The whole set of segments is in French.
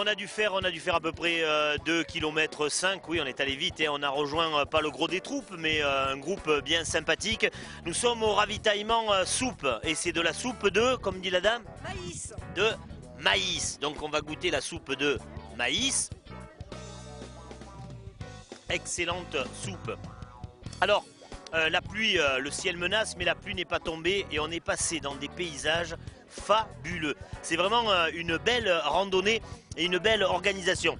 on a dû faire à peu près 2 km 5, oui on est allé vite et on a rejoint pas le gros des troupes mais un groupe bien sympathique. Nous sommes au ravitaillement soupe et c'est de la soupe de, comme dit la dame, Maïs. de maïs. Donc on va goûter la soupe de maïs. Excellente soupe. Alors la pluie, le ciel menace mais la pluie n'est pas tombée et on est passé dans des paysages fabuleux. C'est vraiment une belle randonnée et une belle organisation.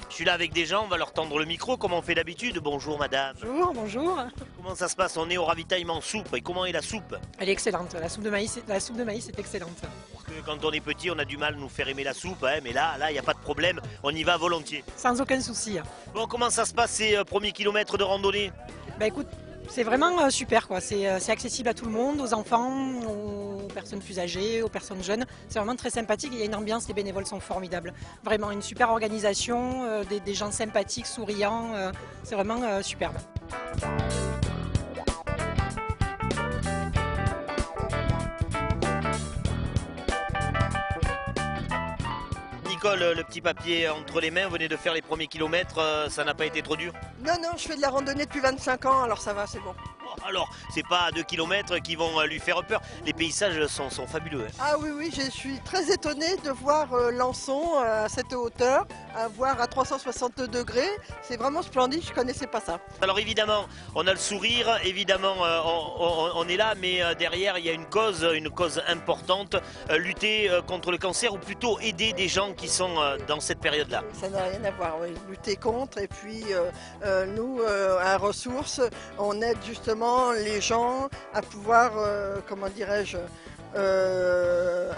Je suis là avec des gens, on va leur tendre le micro comme on fait d'habitude. Bonjour madame. Bonjour, bonjour. Comment ça se passe? On est au ravitaillement soupe. Et comment est la soupe? Elle est excellente. La soupe de maïs est excellente. Parce que quand on est petit, on a du mal à nous faire aimer la soupe, hein, mais là, il n'y a pas de problème, on y va volontiers. Sans aucun souci. Bon, comment ça se passe ces premiers kilomètres de randonnée? Bah écoute, c'est vraiment super quoi. C'est accessible à tout le monde, aux enfants, aux personnes plus âgées, aux personnes jeunes. C'est vraiment très sympathique. Il y a une ambiance, les bénévoles sont formidables. Vraiment une super organisation, des gens sympathiques, souriants. C'est vraiment superbe. Nicole, le petit papier entre les mains, vous venez de faire les premiers kilomètres, ça n'a pas été trop dur? Non, non, je fais de la randonnée depuis 25 ans, alors ça va, c'est bon. Oh, alors, c'est pas 2 kilomètres qui vont lui faire peur. Les paysages sont fabuleux. Hein. Ah oui, oui, je suis très étonnée de voir Lançon à cette hauteur, à voir à 360 degrés. C'est vraiment splendide, je connaissais pas ça. Alors évidemment, on a le sourire, évidemment on est là, mais derrière il y a une cause importante, lutter contre le cancer ou plutôt aider des gens qui sont dans cette période-là. Ça n'a rien à voir, oui. Lutter contre et puis nous, à Ressources, on aide justement les gens à pouvoir, comment dirais-je,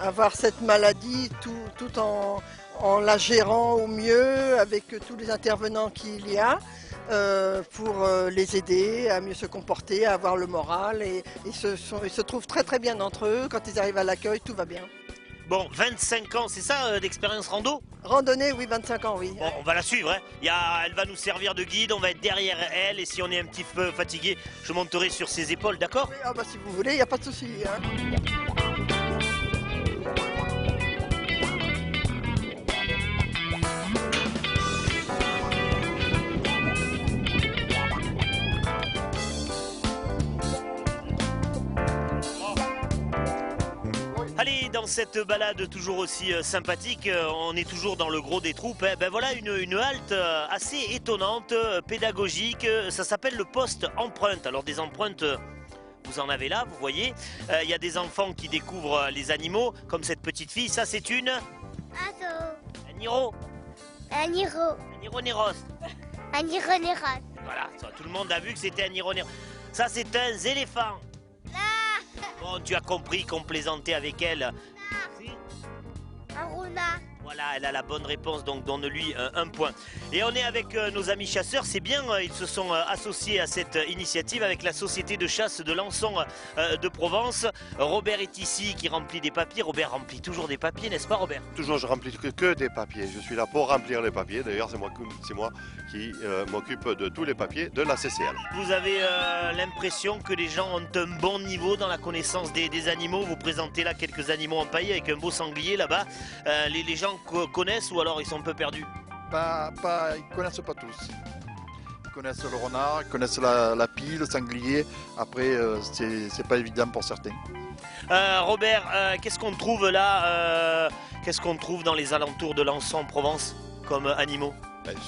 avoir cette maladie tout en la gérant au mieux avec tous les intervenants qu'il y a. Pour les aider à mieux se comporter, à avoir le moral et ils se trouvent très très bien entre eux. Quand ils arrivent à l'accueil, tout va bien. Bon, 25 ans, c'est ça d'expérience rando? Randonnée, oui, 25 ans, oui. Bon, on va la suivre, hein. Elle va nous servir de guide, on va être derrière elle et si on est un petit peu fatigué, je monterai sur ses épaules, d'accord? Ah bah si vous voulez, il n'y a pas de souci. Hein. Allez, dans cette balade toujours aussi sympathique, on est toujours dans le gros des troupes. Hein. Ben voilà une halte assez étonnante, pédagogique. Ça s'appelle le poste empreinte. Alors des empreintes, vous en avez là, vous voyez. Il y a des enfants qui découvrent les animaux, comme cette petite fille. Ça, c'est une... Azo. Un Niro. Un Niro. Un Nironéros. Un Nironéros. Voilà, ça, tout le monde a vu que c'était un Nironéros. Ça, c'est un éléphant. Bon, tu as compris qu'on plaisantait avec elle. Si. Un renard. Voilà, elle a la bonne réponse, donc donne-lui un point. Et on est avec nos amis chasseurs, c'est bien, ils se sont associés à cette initiative avec la société de chasse de Lançon de Provence. Robert est ici qui remplit des papiers. Robert remplit toujours des papiers, n'est-ce pas Robert? Toujours, je remplis que des papiers. Je suis là pour remplir les papiers. D'ailleurs, c'est moi qui m'occupe de tous les papiers de la CCL. Vous avez l'impression que les gens ont un bon niveau dans la connaissance des animaux. Vous présentez là quelques animaux empaillés avec un beau sanglier là-bas. Les gens connaissent ou alors ils sont un peu perdus? Ils connaissent pas tous. Ils connaissent le renard, ils connaissent la pie, le sanglier. Après, c'est pas évident pour certains. Robert, qu'est-ce qu'on trouve là qu'est-ce qu'on trouve dans les alentours de Lançon en Provence comme animaux?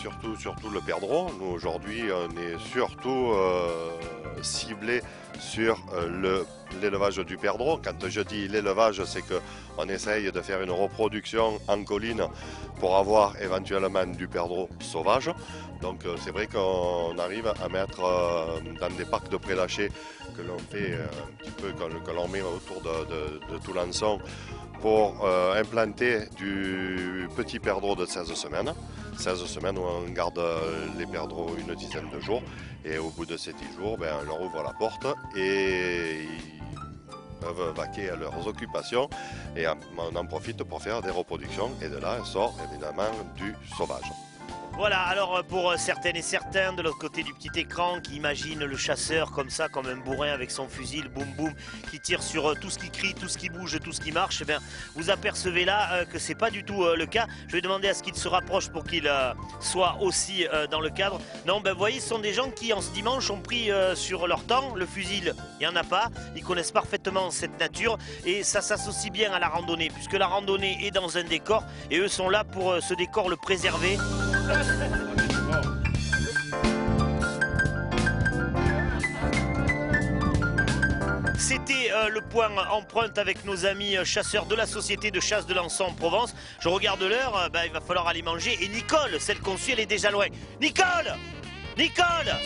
Surtout le perdreau. Nous, aujourd'hui, on est surtout ciblé sur l'élevage du perdreau. Quand je dis l'élevage, c'est qu'on essaye de faire une reproduction en colline pour avoir éventuellement du perdreau sauvage. Donc c'est vrai qu'on arrive à mettre dans des parcs de prélâchés que l'on fait un petit peu, que l'on met autour de tout Lançon pour implanter du petit perdreau de 16 semaines. 16 semaines où on garde les perdreaux une dizaine de jours et au bout de ces 10 jours, on leur ouvre la porte et ils peuvent vaquer à leurs occupations et on en profite pour faire des reproductions et de là sort évidemment du sauvage. Voilà, alors pour certaines et certains de l'autre côté du petit écran qui imaginent le chasseur comme ça, comme un bourrin avec son fusil, boum boum, qui tire sur tout ce qui crie, tout ce qui bouge, tout ce qui marche, eh bien, vous apercevez là que c'est pas du tout le cas. Je vais demander à ce qu'il se rapproche pour qu'il soit aussi dans le cadre. Non, ben vous voyez, ce sont des gens qui en ce dimanche ont pris sur leur temps. Le fusil, il n'y en a pas. Ils connaissent parfaitement cette nature et ça s'associe bien à la randonnée, puisque la randonnée est dans un décor et eux sont là pour ce décor le préserver. C'était le point empreinte avec nos amis chasseurs de la Société de chasse de Lançon en Provence. Je regarde l'heure, il va falloir aller manger. Et Nicole, celle qu'on suit, elle est déjà loin. Nicole! Nicole!